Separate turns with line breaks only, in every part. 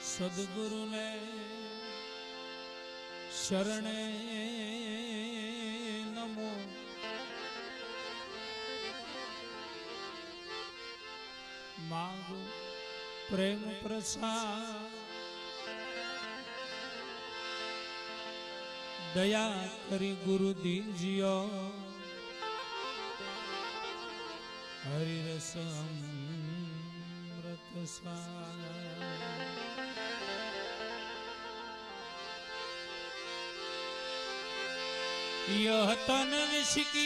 सद्गुरु ने शरणे नमो। मांगो प्रेम प्रसाद, दया करी गुरु दीजियो। हरि रस अमृत सार। यह तन विषकी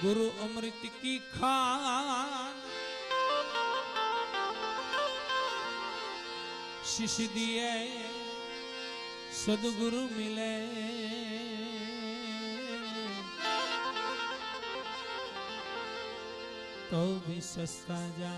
गुरु अमृत की खान। शिष्य दिए सदगुरु मिले, तो भी सस्ता जा।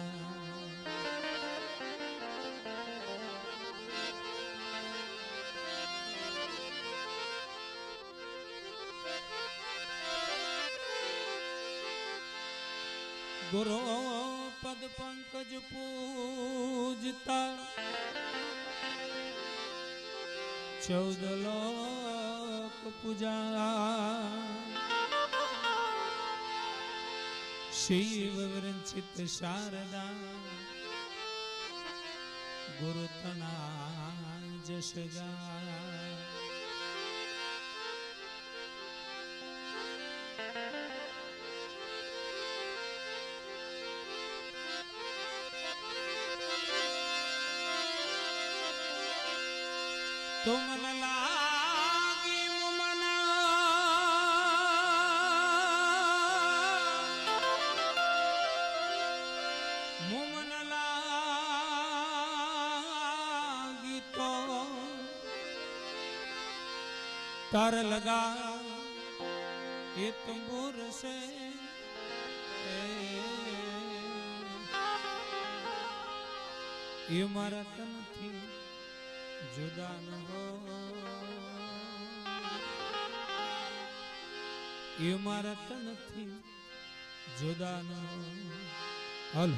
गुरु पद पंकज पूजता, 14 लोक पूजा। शिव विरचित शारदा, गुरु तना जश गा। तुमन लागी मुमना, मुमन लागी तो तार लगा ये तंबूर से। ये मारा तन थी जुदा न हो, ये मारा तन थी जुदा न हो। हल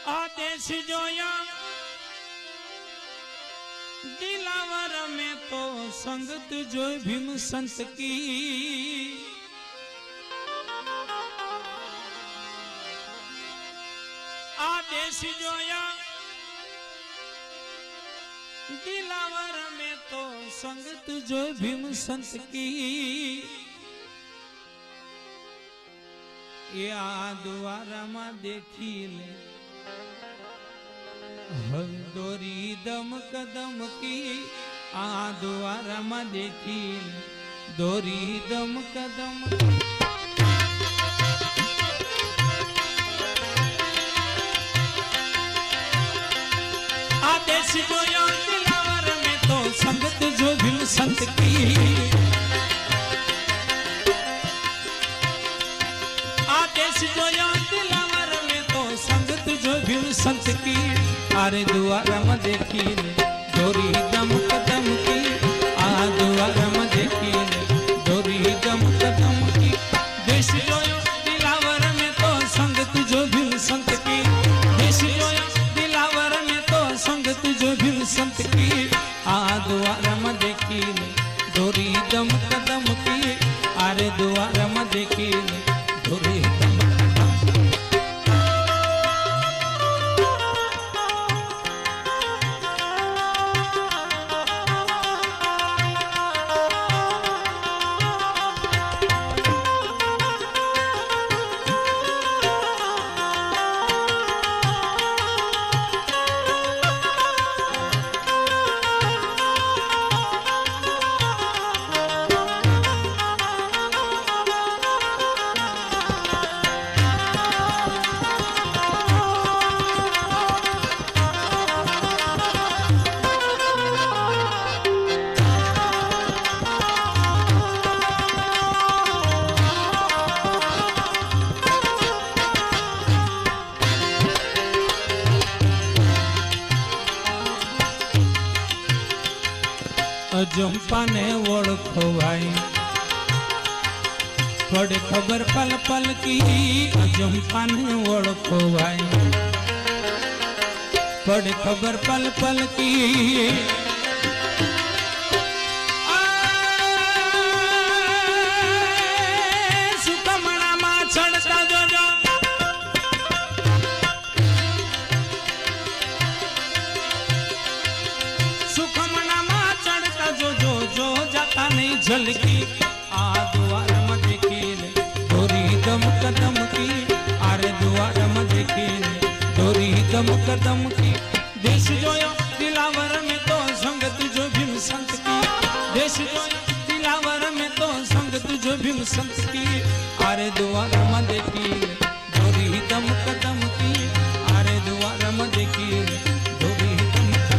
आदेश जोया दिलावर में तो संगत जो भीम संत की। आदेश जोया दिलावर में तो संगत जो भीम संत की। या द्वारा में देखी ले दोरी दम कदम की। आ द्वारा में देखी दोरी दम कदम की। आदेश जो दिलावर में तो संगत जो भीम संत की। आदेश जो दिलावर में तो संगत जो भीम संत की। आरे द्वारा में देखी दोरी दम कदम की। आ द्वारा में देखी दोरी दम कदम की। देश जो दिलावर में तो संगत जो भीम संत की। देश जो दिलावर में तो संगत जो भीम संत की। आ द्वारा में देखी दोरी दम कदम की। आरे द्वारा में देखी दोरी दम कदम। અજંપાને ઓળખો ભાઈ પડે ખબર પલ પલ કી અજંપાને ઓળખો ભાઈ પડે ખબર પલ પલ કી સુકમણામાં ચડતા જોજો સુકમણામાં ચડતા જોજો જો જાતા નહીં ઝલકી આ દ્વારમાં દેખી લે દોરી દમક દમકી આરે દ્વારમાં દેખી લે દોરી દમક દમકી દેશ જોયો દિલાવર में तो संग तुझो भीम संत की देश जोयो दिलावर में तो संग तुझो भीम संत की आरे द्वारमा देखी ले दोरी दमक दमकी आरे द्वारमा देखी ले दोरी दमक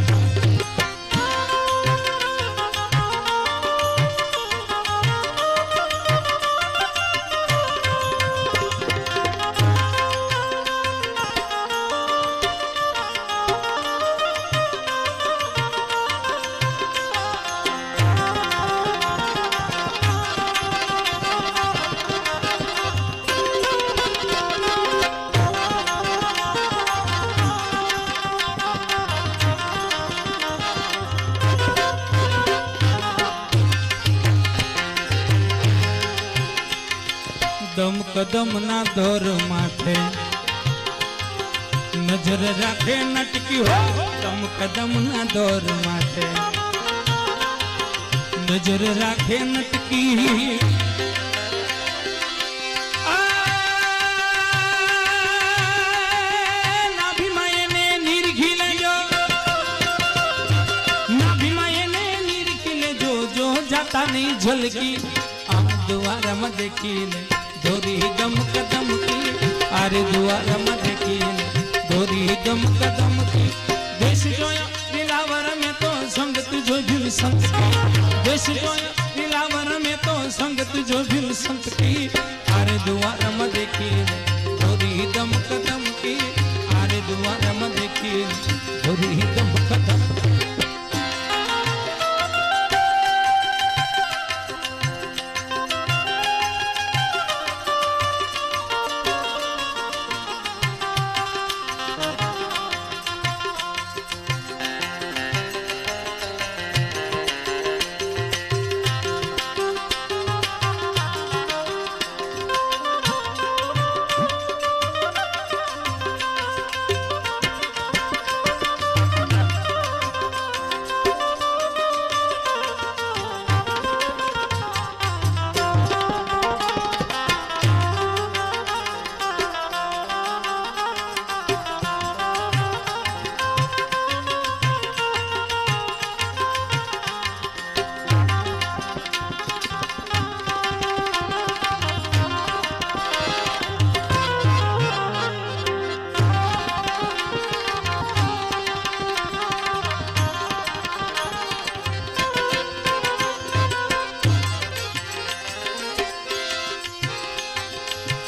દમ કદમ ના દોર માથે નજર રાખે નટકી હો દમ કદમ ના દોર માથે નજર રાખે નટકી નાભીમાં એને નિરખી લેજો નાભીમાં એને નિરખી લેજો જો જાતા નહીં ઝલકી આ દ્વારમાં દેખી લે દોરી દમક દમકી આરે દ્વારમાં દેખી લે દોરી દમક દમકી દેશ જોયો દિલાવર में तो संग तुझो भीम संत की देश जोयो दिलावर में तो संग तुझो भीम संत की आरे દ્વારમાં દેખી લે દોરી દમક દમકી આરે દ્વારમાં દેખી લે દોરી દમક દમકી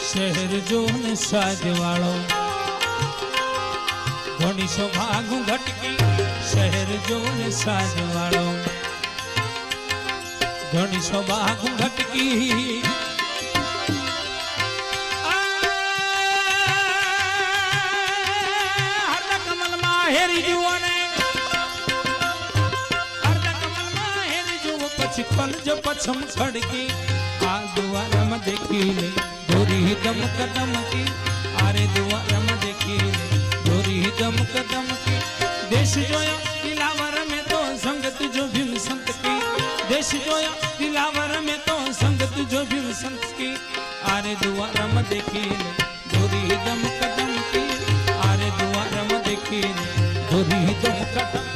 શહેર જો ને સાજવાળો ઘણી શોભા ઘટકી શહેર જો ને સાજવાળો ઘણી શોભા ઘટકી હરદા કમલમાં હેરી જુઓ ને હરદા કમલમાં હેરી જુઓ પછી પલજ પછમ ખડકી આ દ્વારમાં દેખી લે દોરી દમક દમકી આરે દ્વારમાં દેખી લે દોરી દમક દમકી દેશ જોયો દિલાવર में तो संग तुझो भीम संत की देश जोयो दिलावर में तो संग तुझो भीम संत की आरे દ્વારમાં દેખી લે દોરી દમક દમકી આરે દ્વારમાં દેખી લે દોરી દમક દમકી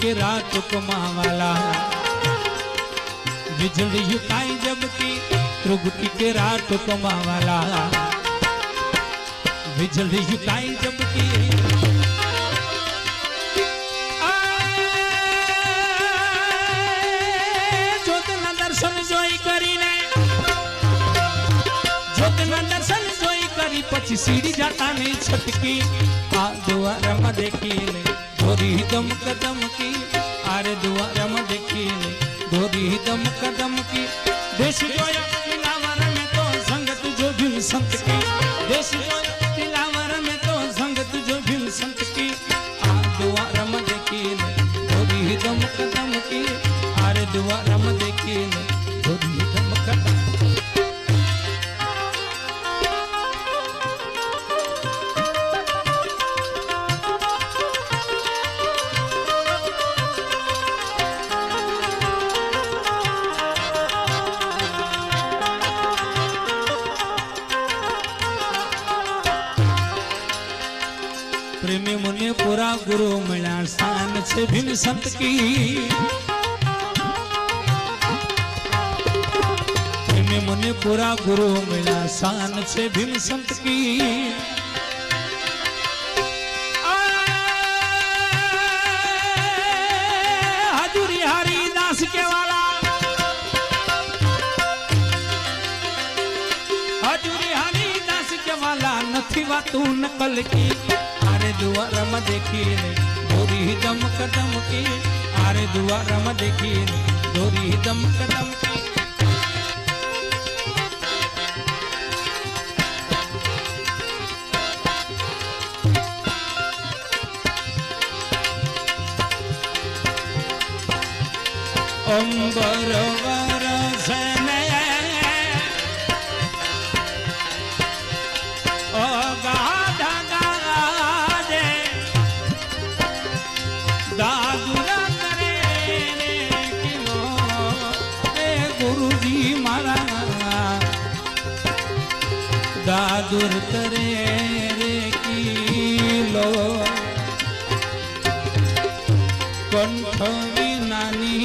के रात कमावाला बिजली युकाई जब की त्रुगुटी के रात कमावाला बिजली युकाई जब की ज्योतना दर्शन जोई करीने ज्योतना दर्शन जोई करी पछी सीढ़ी जाता नहीं छटकी आ द्वारमा देखीने धोरी दमक दमकी आरे द्वारमा देखीने धोरी दमक दमकी देश जोया तिलावर में तो संगत जो भी संत की देश जोया तिलावर में तो संगत जो भी संत की आ द्वारमा देखीने धोरी दमक दमकी आरे द्वारमा देखीने धोरी दमक दमकी प्रेमी मुने पूरा गुरु मिला स्थान से भीम संत की प्रेमी मुने पूरा गुरु मिला स्थान से भीम संत की हजूरी हरिदास के वाला हजूरी हरिदास के वाला नथी वातू नकल की आरे द्वारमा देखीने धोरी दमक दमकी आरे द्वारमा देखीने धोरी दमक दमकी अंबर वरसने दादुरा करे रे किलो ए गुरुजी मारा दादुर करे रे किलो कंठ विनानी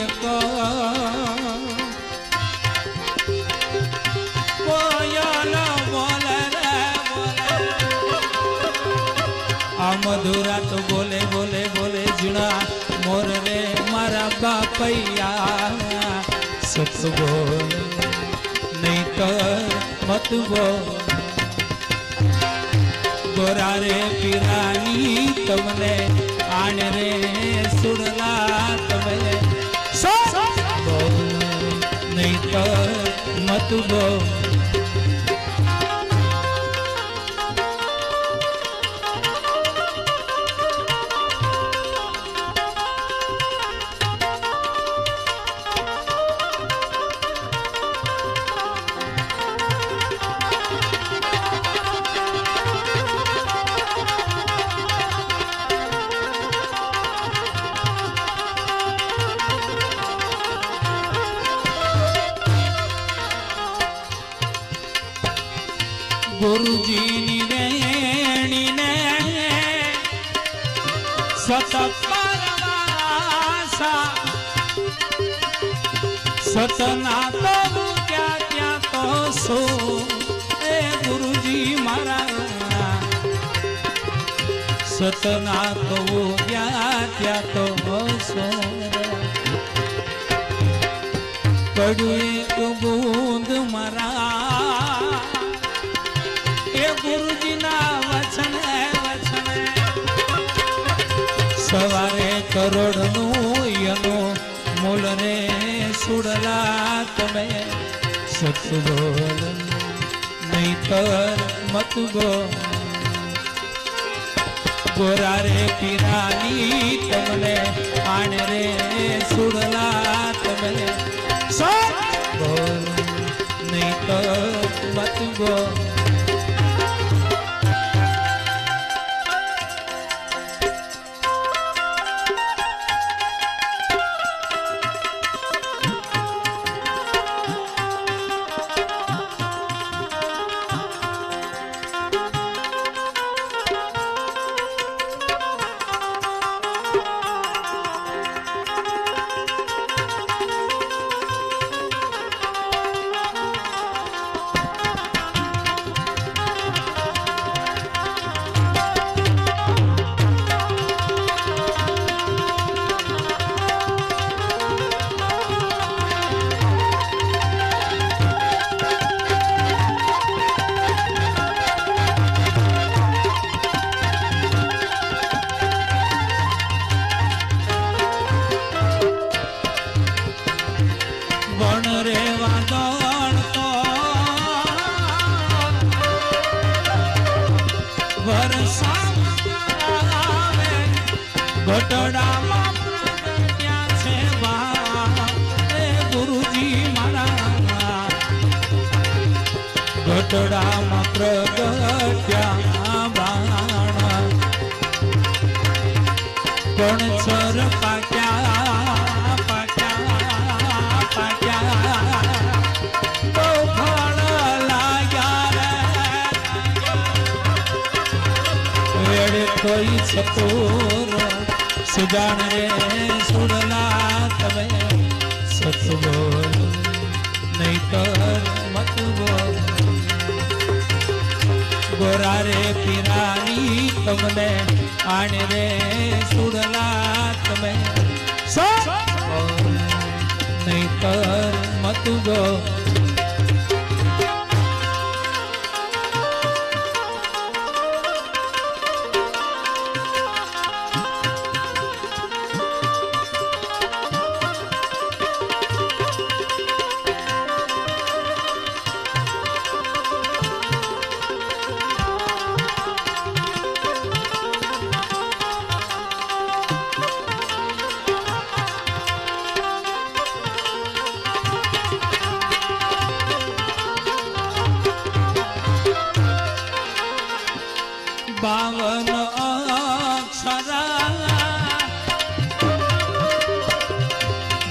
एक कोयल बोले रे आ मधुरा तो बोले बोले बोले जुड़ा मोर रे मारा बापैया सच बोल नहीं तो मत बोल गोरा रे पिरानी तुमने आन रे सुड़ला तुम्हें बोल नहीं तो मत बोल गुरुजी वेणी ने सत परवासा सतना तो क्या क्या तो सो ए गुरुजी मारा सतना तो क्या क्या तो सो पड़ू एक बूंद मारा गुरुजी ना वचन वचन सवारे करोड़ नु यनो मूल रे सुड़ला तमे सत बोल नहीं तर मत बोल गोरा रे पिरानी तमने आन रे सुड़ला तमे सत बोल नहीं तर मत बोल ગોતડામાં પ્રગટ્યા છે બા એ ગુરુજી મારા ગોતડામાં પ્રગટ્યા બાણ કોણ સર પાક્યા પાક્યા પાક્યા તો ફળ લાગ્યા રે વેડે કોઈ સતોર સુજાણ રે સુડલા તમે સત બોલ નહીતર મત બોલ ગોરા રે પીરાની તમને આણ રે સુડલા તમે નહીતર મત બોલ બાવન અક્ષરા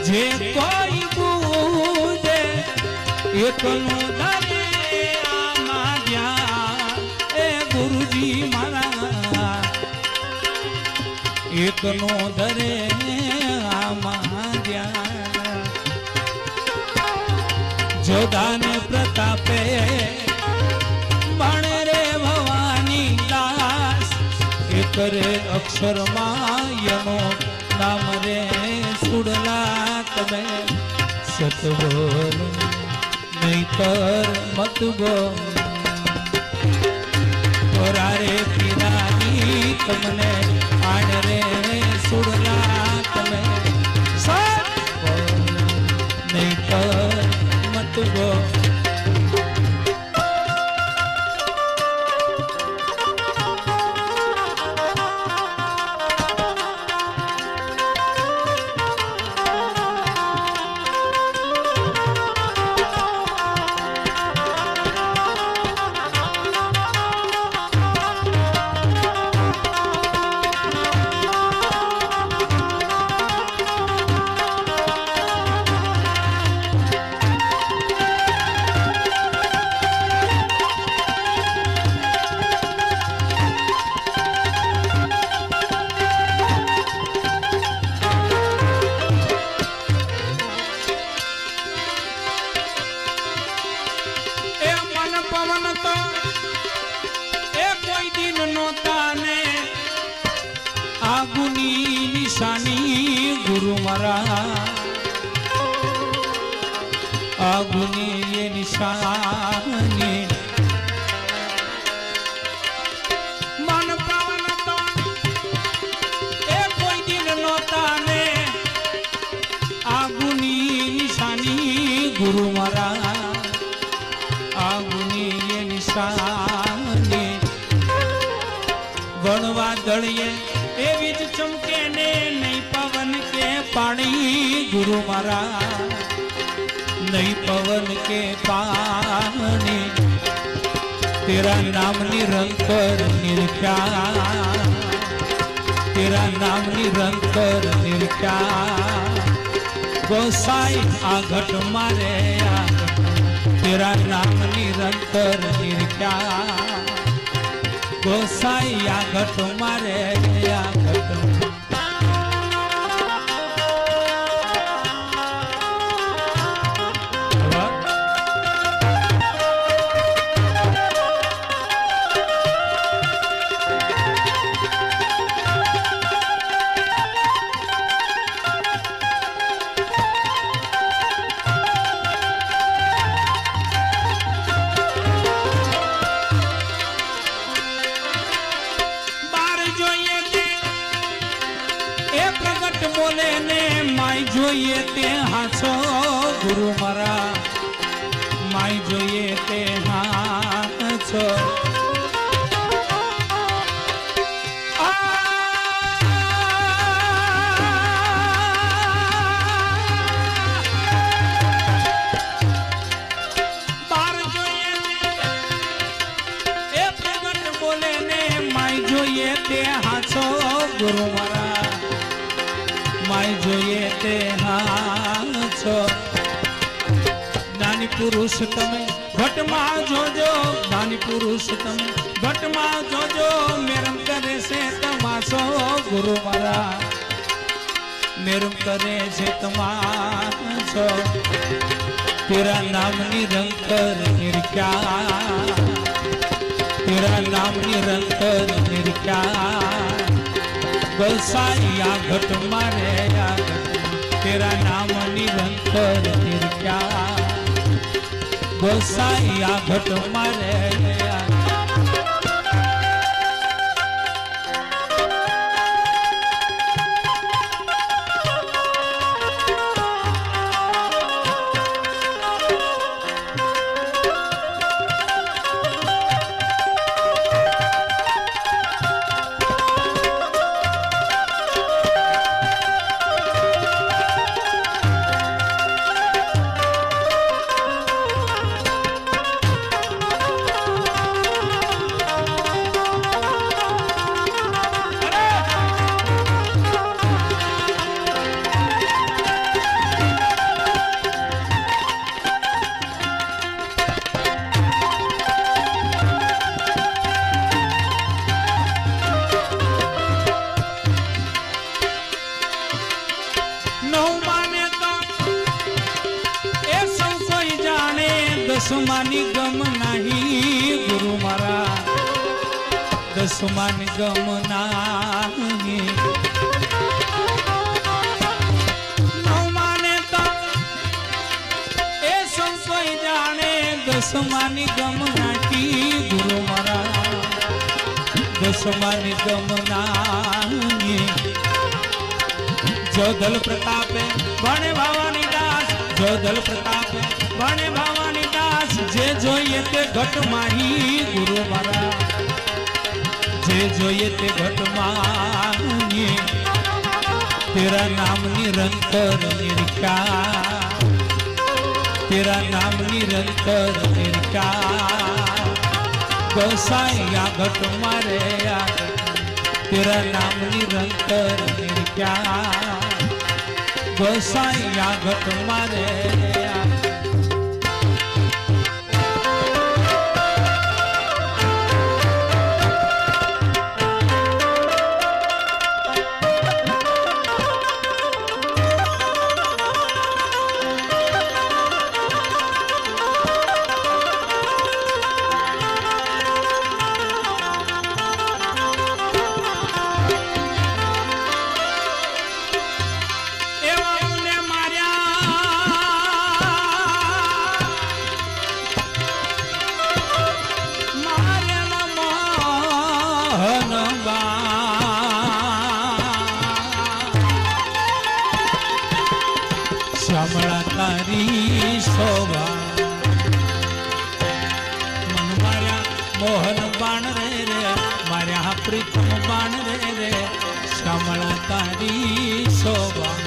જે કોઈ બુજે એકનું દરે આમાં ધ્યાન એ ગુરુજી મારા એકનું દરે આમાં ધ્યાન જોધાને પ્રતાપે ભણે રે ભવાની દાસ એકરે અક્ષરમાં યનો નામ રે સુડલા તમે સત બોલ નહીતર મત બોલ ગોરા રે પીરાની તમને આણ રે સુડલા તમે સત બોલ નહીતર મત બોલ આગુની નિશાની ગુરુ મારા આગુની નિશાની મન પવન તો એ કોઈ દિન નોતા ને આગુની નિશાની ગુરુ મારા આગુની નિશાની વણવા દળીએ એવી જ ચમકે ને નહીં પવન કે પાણી ગુરુ મારા નહીં પવન કે પાણી તેરા નામ નિરંતર નિરખ્યા તેરા નામ નિરંતર નિરખ્યા ગોસાઈ આ ઘટ મારે તેરા નામ નિરંતર નિરખ્યા ગોસાઈ આ ઘટ મારે આ ઘટ બોલે ને માય જોઈએ તે હાચો ગુરુ મારા માય જોઈએ તે હાચો પુરુષ તમે ઘટમાં જોજો જ્ઞાની પુરુષ તમે ઘટમાં જોજો મેરમ કરે છે તમાશો ગુરુ મારા મેરમ કરે છે તમાશો તેરા નામ નિરંતર નિરખ્યા તેરા નામ નિરંતર નિરખ્યા गोसाई आ घट मारे आ तेरा नाम निरंतर निरख्या गोसाई आ घट मारे आ दसमानी गम नहीं गुरु मारा दसमानी गम नहीं नौमाने तो ए संकोई जाने दसमानी गम नहीं गुरु मारा दसमानी गम नहीं जो दल प्रतापे बने भवानी दास जो दल प्रतापे बने भवानी दास जे जोइए ते घट माही गुरु मारा जे जोइए ते घट माही तेरा नाम निरंतर निरख्या तेरा नाम निरंतर निरख्या गोसाई आ घट मारे आ तेरा नाम निरंतर निरख्या गोसाई आ घट मारे आ श्यामला तारी शोभा मन मार्या मोहन बाण रे रे मार्या प्रीतम बाण रे रे श्यामला तारी शोभा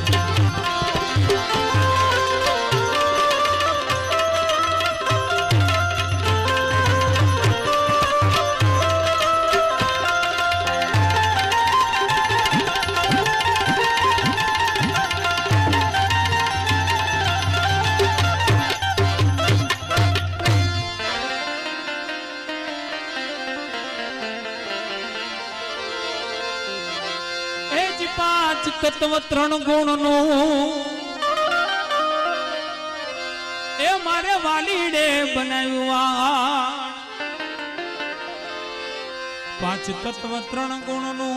पांच तत्व त्रण गुण नु ए मारे वालीडे बनाव्या पांच तत्व त्रण गुण नु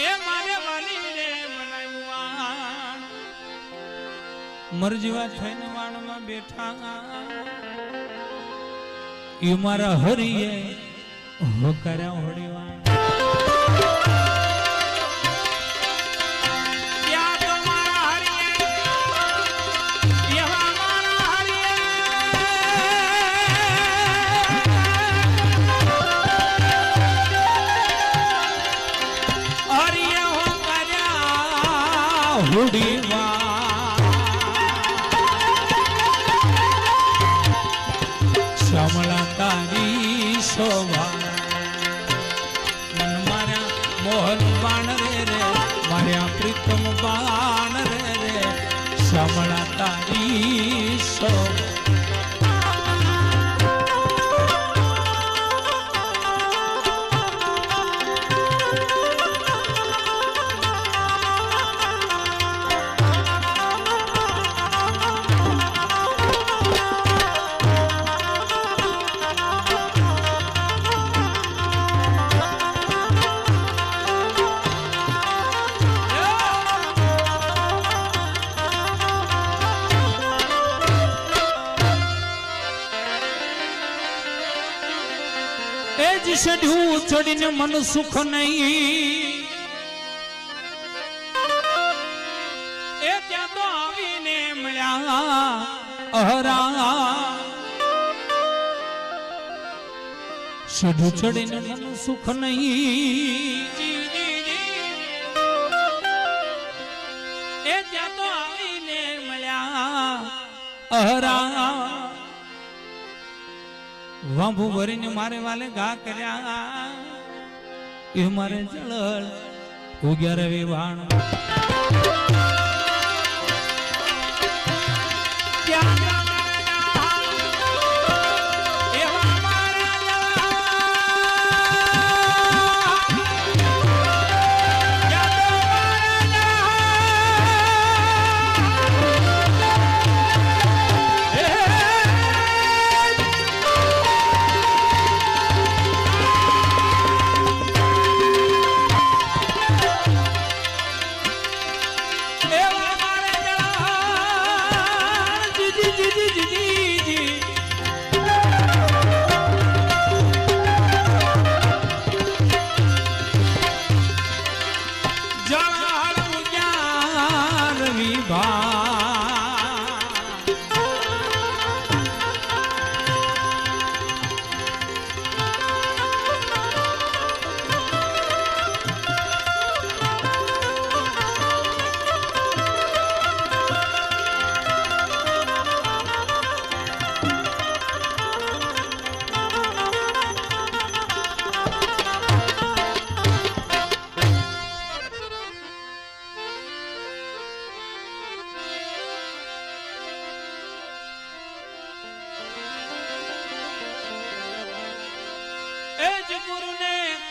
ए मारे वालीडे बनाव्या मरजीवा थईने वाण में बैठा यू मारा हरिये हो कर्या होड़ीवा श्यामला तारी शोभा मन मार्या मोहन बाण रे रे मार्या प्रीतम बाण रे रे श्यामला तारी છો ચડ્યું ચડીને મન સુખ નહીં એ ત્યાં તો આવીને મળ્યા અહરા ચડ્યું ચડીને મન સુખ નહીં એ ત્યાં તો આવીને મળ્યા અહરા વાંભુ ભરીને મારે વાલે ગા કર્યા એ મારે જળળ ઉગ્યા રવિ વાણ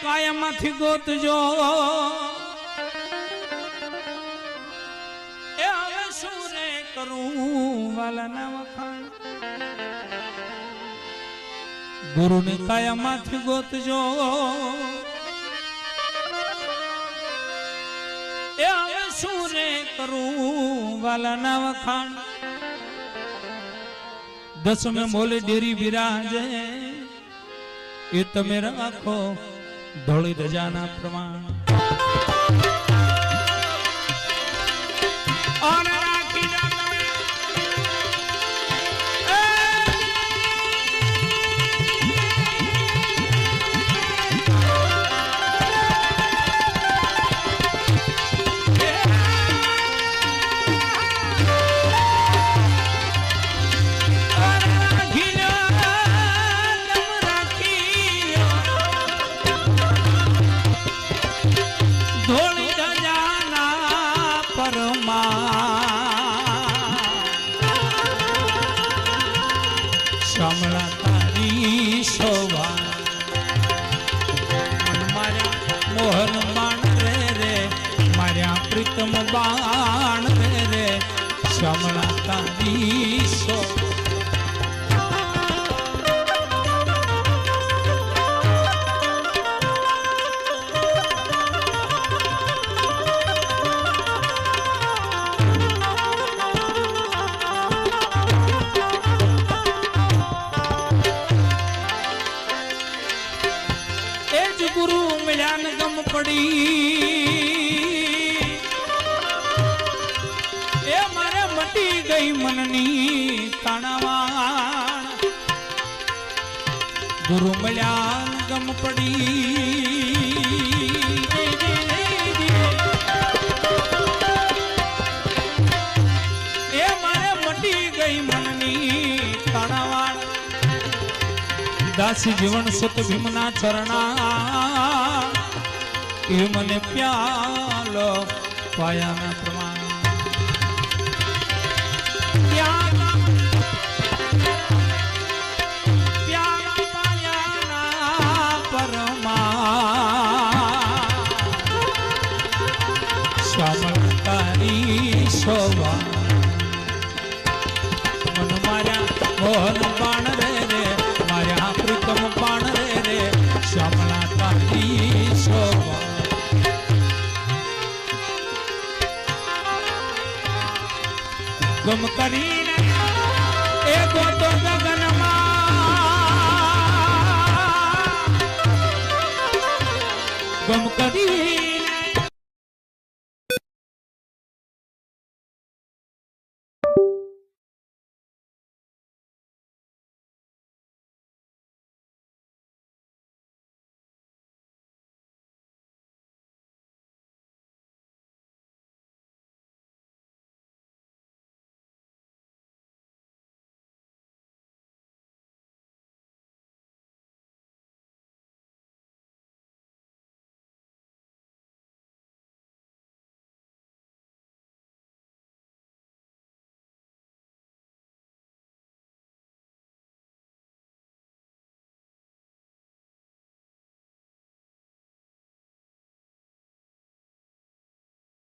કાયામાંથી ગોતજો એ હવે શું રે કરું વાલાના વખાણ ગુરુને કાયામાંથી ગોતજો એ હવે શું રે કરું વાલાના વખાણ દસમે મોલે ડેરી બિરાજે એ તમે રાખો ધોળી ધજાના પ્રમાણ શામળા તારી શોભા માર્યા મોહન બાણ રે રે માર્યા પ્રીતમ બાણ રે રે શામળા તારી શોભા ગુરુ મિલાન ગમ પડી એ મારે મટી ગઈ મનની તાણાવાણ ગુરુ મિલાન ગમ પડી એ મારે મટી ગઈ મનની તાણાવાણ દાસી જીવન સુત ભીમના ચરણા એ મને પ્યાલો પાયાના પ્રમાણ શ્યામળ તારી શોભા મન માર્યા મોહન બાણ રે રે માર્યા પ્રીતમ બાણ રે રે શ્યામળા તારી શોભા ગમ કરીને એ ગોતો ગગનમાં ગમ કરી